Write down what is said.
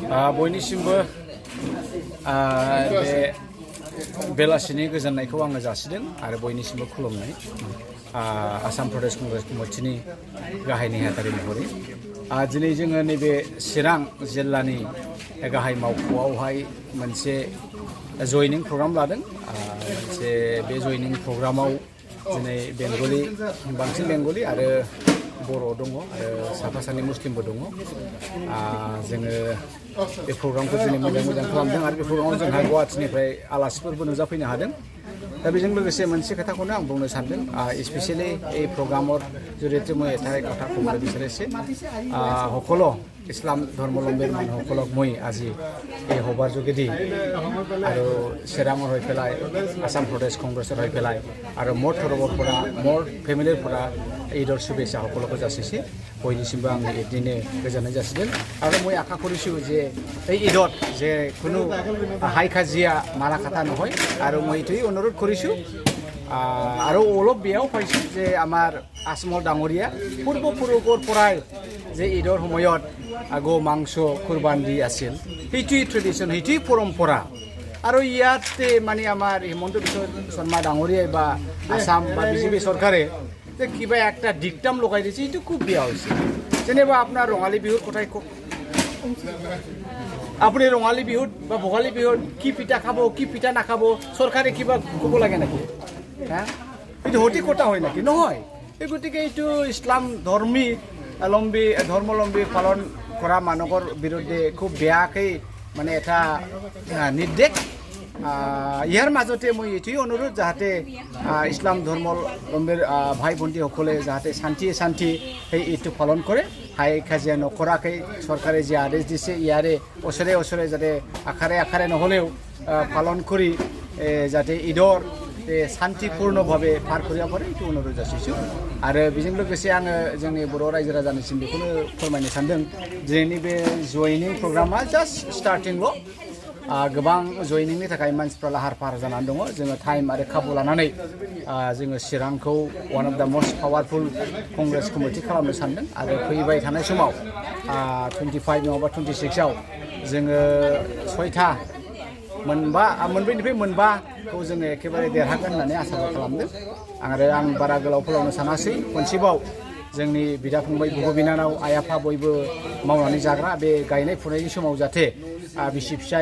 बयनिसिमबो बे बेलासिनि गोजोननायखौ आङो जासिदों आरो बयनिसिमबो खुलुमनाय आसाम प्रदेश कंग्रेस कमिटिनि गाहाय नेहाथारि महरै दिनै जोङो नैबे चिरां जिल्लानि गाहाय मावख'आवहाय मोनसे जयनिं प्रग्राम लादों। मोनसे बे जयनिं प्रग्रामाव दिनै बेंगलि बांसिन बेंगलि आरो बर' दङ आरो साफा सानै मुस्लिमबो दङ। जोङो बे प्रग्रामखौ दिनै मोजां खालामदों आरो बे प्रग्रामाव जोंहा गुवाहाटीनिफ्राय आलासिफोरबो नुजाफैनो हादों। दा बेजों लोगोसे मोनसे खोथाखौनो आं बुंनो सानदों, स्पेशली এই প্ৰগ্ৰামৰ জৰিয়তে মই এটাই কথা ক'বলৈ বিচাৰিছে, সকলো ইছলাম ধৰ্মাৱলম্বীৰ মানুহসকলক মই আজি এই সভাৰ যোগেদি আৰু চিৰাঙৰ হৈ পেলাই আসাম প্ৰদেশ কংগ্ৰেছৰ হৈ পেলাই আৰু মোৰ তৰফৰ পৰা মোৰ ফেমিলিৰ পৰা ঈদৰ শুভেচ্ছা সকলোকে যাচিছে। বয়নিसिमबो आं बिदिनो गोजोननाय जासिदों आरो মই আশা কৰিছোঁ যে এই ঈদত যে কোনো হাই কাজিয়া মাৰা কাটা নহয় আৰু মই এইটোৱেই অনুৰোধ কৰিছোঁ আৰু অলপ বেয়াও পাইছোঁ যে আমাৰ আছামৰ ডাঙৰীয়া পূৰ্বপুৰুষৰ পৰাই যে ঈদৰ সময়ত গো মাংস কুৰবান দি আছিল, সেইটোৱেই ট্ৰেডিশ্যন, সেইটোৱেই পৰম্পৰা। আৰু ইয়াতে মানে আমাৰ হিমন্ত বিশ্ব শৰ্মা ডাঙৰীয়াই বা আসাম বা বিজেপি চৰকাৰে যে কিবা একটা ডিকটাম লগাই দিছে, এইটো খুব বেয়া হৈছে। যেনিবা আপোনাৰ ৰঙালী বিহুৰ কথাই কওক, আপুনি ৰঙালী বিহুত বা ভোগালী বিহুত কি পিঠা খাব কি পিঠা নাখাব চৰকাৰে কিবা ক'ব লাগে নেকি? এইটো সঠিক কথা হয় নেকি? নহয়। এই গতিকে এইটো ইছলাম ধৰ্মাৱলম্বী পালন কৰা মানুহৰ বিৰুদ্ধে খুব বেয়াকৈ মানে এটা নিৰ্দেশ। ইয়াৰ মাজতে মই এইটোৱেই অনুৰোধ যাতে ইছলাম ধৰ্মাৱলম্বীৰ ভাই ভণ্টিসকলে যাতে শান্তি সেই ঈদটো পালন কৰে, হাই কাজিয়া নকৰাকৈ চৰকাৰে যি আদেশ দিছে ইয়াৰে ওচৰে যাতে আখাৰে নহ'লেও পালন কৰি যাতে ঈদৰ শান্তিपूर्णभावे पार কৰিব পাৰে এইটো অনুৰোধ যাচিছোঁ। आरो बेजों लोगोसे आङो जोंनि बर' रायजो राजानिसिम बेखौनो फोरमायनो सानदों, दिनैनि बे जयनिं प्रग्रामा जास्ट स्टार्टिंल'। गोबां जयनिंनि थाखाय मानसिफ्रा लाहार फाहार जानानै दङ। जोङो टाइम आरो खाबु लानानै जोङो चिरांखौ one of the most powerful Congress committee खालामनो सानदों आरो फैबाय थानाय समाव 25 नङाबा 26आव जोङो 6था मोनब्रैनिफ्राय मोनबाखौ जोङो एखेबारे देरहागोन होननानै आसा खालामदों। आरो आं बारा गोलाव फोलावनो सानासै, खनसेबाव जोंनि बिदा फंबाय बिब' बिनानाव आइ आफा बयबो मावनानै जाग्रा बे गायनाय फुनायनि समाव जाहाथे बिसि फिसाय